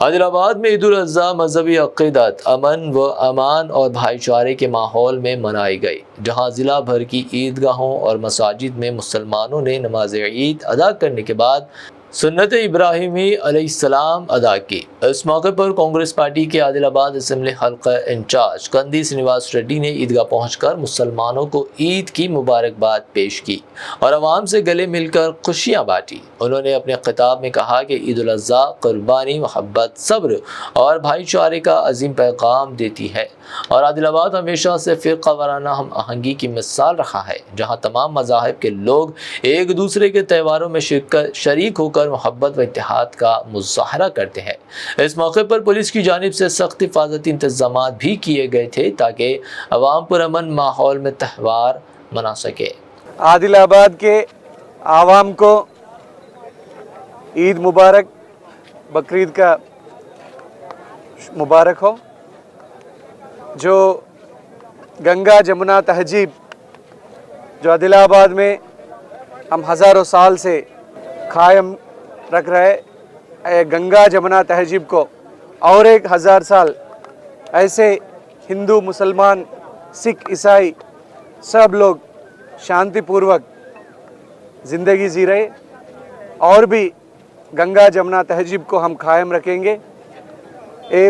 عادل آباد میں عید الاضحیٰ مذہبی عقیدت، امن و امان اور بھائی چارے کے ماحول میں منائی گئی، جہاں ضلع بھر کی عیدگاہوں اور مساجد میں مسلمانوں نے نماز عید ادا کرنے کے بعد سنت ابراہیمی علیہ السلام ادا کی۔ اس موقع پر کانگریس پارٹی کے عادل آباد اسمبلی حلقہ انچارج کندی سرینواس ریڈی نے عیدگاہ پہنچ کر مسلمانوں کو عید کی مبارکباد پیش کی اور عوام سے گلے مل کر خوشیاں بانٹی۔ انہوں نے اپنے خطاب میں کہا کہ عید الاضحیٰ قربانی، محبت، صبر اور بھائی چارے کا عظیم پیغام دیتی ہے، اور عادل آباد ہمیشہ سے فرقہ وارانہ ہم آہنگی کی مثال رہا ہے، جہاں تمام مذاہب کے لوگ ایک دوسرے کے تہواروں میں شریک ہو کر محبت و اتحاد کا مظاہرہ کرتے ہیں۔ اس موقع پر پولیس کی جانب سے سخت حفاظتی انتظامات بھی کیے گئے تھے تاکہ عوام پرامن ماحول میں تہوار منا سکے۔ عادل آباد کے عوام کو عید مبارک، بقرعید کا مبارک ہو۔ جو گنگا جمنا تہذیب جو عادل آباد میں ہم ہزاروں سال سے قائم رکھ رہے، گنگا جمنا تہذیب کو اور 1000 سال ایسے ہندو، مسلمان، سکھ، عیسائی سب لوگ شانتی پوروک زندگی جی رہے، اور بھی گنگا جمنا تہذیب کو ہم قائم رکھیں گے۔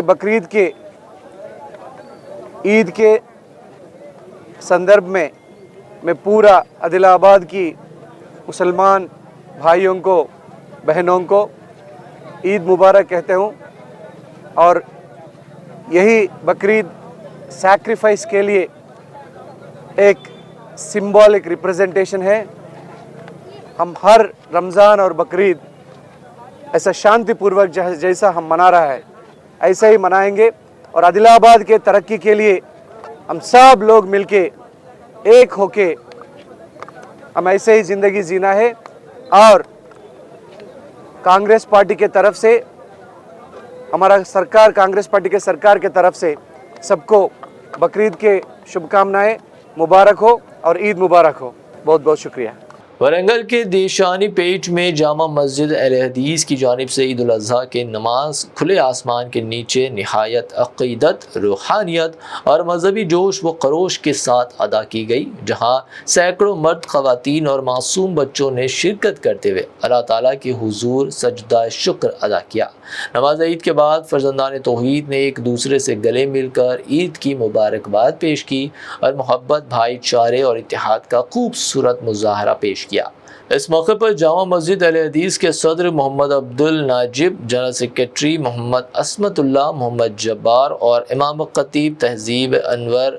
بقرعید کے عید کے سندرب میں پورا عادل آباد کی مسلمان بھائیوں کو، بہنوں کو عید مبارک کہتے ہوں، اور یہی بقرعید سیکریفائس کے لیے ایک سمبولک ریپرزنٹیشن ہے۔ ہم ہر رمضان اور بقرعید ایسا شانتی پوروک جیسا ہم منا رہا ہے ایسے ہی منائیں گے، اور عادل آباد کے ترقی کے لیے ہم سب لوگ مل کے ایک ہو کے ہم ایسے ہی زندگی جینا ہے۔ اور کانگریس پارٹی کے طرف سے ہمارا سرکار، کانگریس پارٹی کے سرکار کے طرف سے سب کو بقرعید کے شبھ کامنائیں، مبارک ہو اور عید مبارک ہو۔ بہت بہت شکریہ۔ ورنگل کے دیشانی پیٹ میں جامع مسجد اہل حدیث کی جانب سے عید الاضحیٰ کے نماز کھلے آسمان کے نیچے نہایت عقیدت، روحانیت اور مذہبی جوش و خروش کے ساتھ ادا کی گئی، جہاں سینکڑوں مرد، خواتین اور معصوم بچوں نے شرکت کرتے ہوئے اللہ تعالیٰ کے حضور سجدہ شکر ادا کیا۔ نماز عید کے بعد فرزندان توحید نے ایک دوسرے سے گلے مل کر عید کی مبارکباد پیش کی اور محبت، بھائی چارے اور اتحاد کا خوبصورت مظاہرہ پیش کیا۔ اس موقع پر جامع مسجد اہل حدیث کے صدر محمد عبدالناجب، جنرل سیکریٹری محمد عصمت اللہ، محمد جبار اور امام خطیب تہذیب انور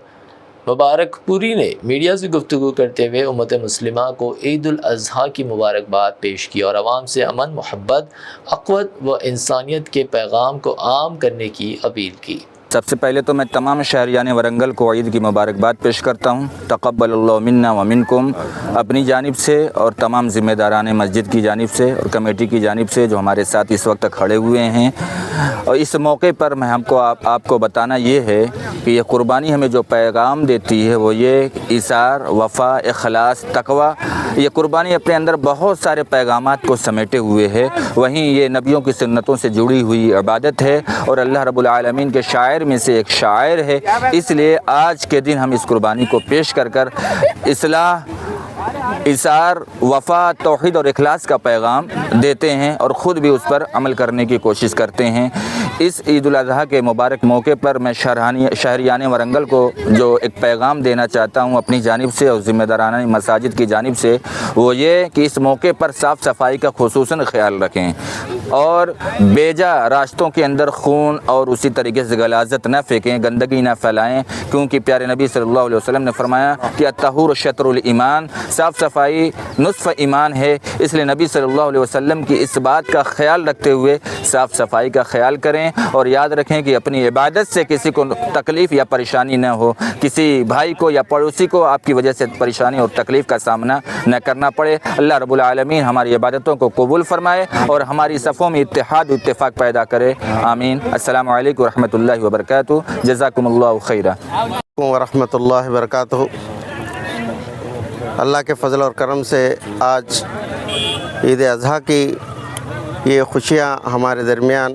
مبارک پوری نے میڈیا سے گفتگو کرتے ہوئے امت مسلمہ کو عید الاضحیٰ کی مبارکباد پیش کی اور عوام سے امن، محبت، اخوت و انسانیت کے پیغام کو عام کرنے کی اپیل کی۔ سب سے پہلے تو میں تمام شہریان ورنگل کو عید کی مبارکباد پیش کرتا ہوں۔ تقبل اللہ منا و منکم، اپنی جانب سے اور تمام ذمہ داران مسجد کی جانب سے اور کمیٹی کی جانب سے جو ہمارے ساتھ اس وقت کھڑے ہوئے ہیں۔ اور اس موقع پر میں آپ کو بتانا یہ ہے کہ یہ قربانی ہمیں جو پیغام دیتی ہے وہ یہ ایثار، وفا، اخلاص، تقوی۔ یہ قربانی اپنے اندر بہت سارے پیغامات کو سمیٹے ہوئے ہے، وہیں یہ نبیوں کی سنتوں سے جڑی ہوئی عبادت ہے اور اللہ رب العالمین کے شاعر میں سے ایک شاعر ہے۔ اس لیے آج کے دن ہم اس قربانی کو پیش کر اصلاح، ایثار، وفا، توحید اور اخلاص کا پیغام دیتے ہیں اور خود بھی اس پر عمل کرنے کی کوشش کرتے ہیں۔ اس عید الاضحیٰ کے مبارک موقع پر میں شہریان ورنگل کو جو ایک پیغام دینا چاہتا ہوں اپنی جانب سے اور ذمہ داران مساجد کی جانب سے، وہ یہ کہ اس موقع پر صاف صفائی کا خصوصاً خیال رکھیں اور بیجا راستوں کے اندر خون اور اسی طریقے سے غلاظت نہ پھینکیں، گندگی نہ پھیلائیں، کیونکہ پیارے نبی صلی اللہ علیہ وسلم نے فرمایا کہ الطہور شطر الایمان، صاف صفائی نصف ایمان ہے۔ اس لیے نبی صلی اللہ علیہ وسلم کی اس بات کا خیال رکھتے ہوئے صاف صفائی کا خیال کریں اور یاد رکھیں کہ اپنی عبادت سے کسی کو تکلیف یا پریشانی نہ ہو، کسی بھائی کو یا پڑوسی کو آپ کی وجہ سے پریشانی اور تکلیف کا سامنا نہ کرنا پڑے۔ اللہ رب العالمین ہماری عبادتوں کو قبول فرمائے اور ہماری صفوں میں اتحاد و اتفاق پیدا کرے، آمین۔ السلام علیکم ورحمۃ اللہ وبرکاتہ، جزاکم اللہ خیرا۔ ورحمۃ اللہ وبرکاتہ۔ اللہ کے فضل اور کرم سے آج عید اضحیٰ کی یہ خوشیاں ہمارے درمیان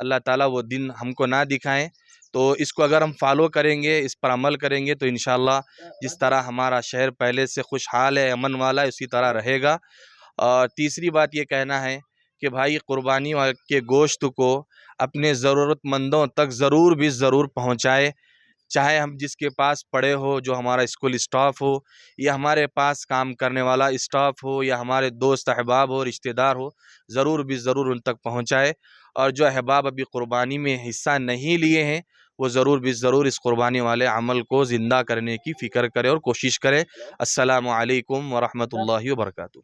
اللہ تعالیٰ وہ دن ہم کو نہ دکھائیں. تو اس کو اگر ہم فالو کریں گے، اس پر عمل کریں گے، تو انشاءاللہ جس طرح ہمارا شہر پہلے سے خوشحال ہے، امن والا ہے، اسی طرح رہے گا. اور تیسری بات یہ کہنا ہے کہ بھائی قربانی کے گوشت کو اپنے ضرورت مندوں تک ضرور پہنچائے، چاہے ہم جس کے پاس پڑے ہو، جو ہمارا اسکول اسٹاف ہو، یا ہمارے پاس کام کرنے والا اسٹاف ہو، یا ہمارے دوست احباب ہو، رشتہ دار ہو، ضرور ان تک پہنچائے. اور جو احباب ابھی قربانی میں حصہ نہیں لیے ہیں، وہ ضرور اس قربانی والے عمل کو زندہ کرنے کی فکر کرے اور کوشش کرے. السلام علیکم ورحمۃ اللہ وبرکاتہ.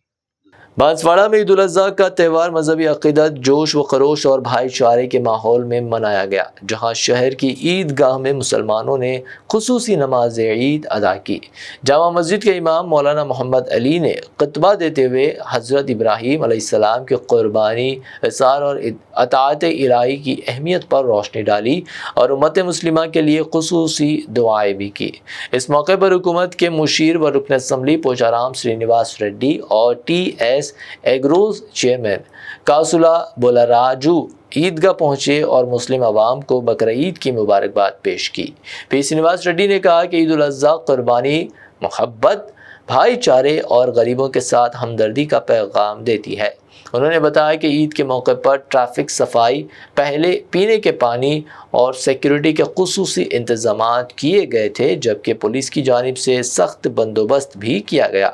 بانسواڑہ میں عید الاضحیٰ کا تہوار مذہبی عقیدت، جوش و خروش اور بھائی چارے کے ماحول میں منایا گیا، جہاں شہر کی عیدگاہ میں مسلمانوں نے خصوصی نماز عید ادا کی. جامع مسجد کے امام مولانا محمد علی نے خطبہ دیتے ہوئے حضرت ابراہیم علیہ السلام کی قربانی، اثار اور اطاعت الہی کی اہمیت پر روشنی ڈالی اور امت مسلمہ کے لیے خصوصی دعائیں بھی کی. اس موقع پر حکومت کے مشیر و رکن اسمبلی پوچارام سرینواس ریڈی اور ٹی ایس ایگروز چیئرمین کاسولا بولاراجو عیدگاہ پہنچے اور مسلم عوام کو بقرعید کی مبارکباد پیش کی. پی سرینواس ریڈی نے کہا کہ عید الاضحیٰ قربانی، محبت، بھائی چارے اور غریبوں کے ساتھ ہمدردی کا پیغام دیتی ہے. انہوں نے بتایا کہ عید کے موقع پر ٹریفک، صفائی، پہلے پینے کے پانی اور سیکیورٹی کے خصوصی انتظامات کیے گئے تھے، جبکہ پولیس کی جانب سے سخت بندوبست بھی کیا گیا.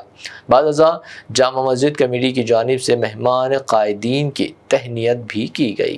بعد ازاں جامع مسجد کمیٹی کی جانب سے مہمان قائدین کی تہنیت بھی کی گئی.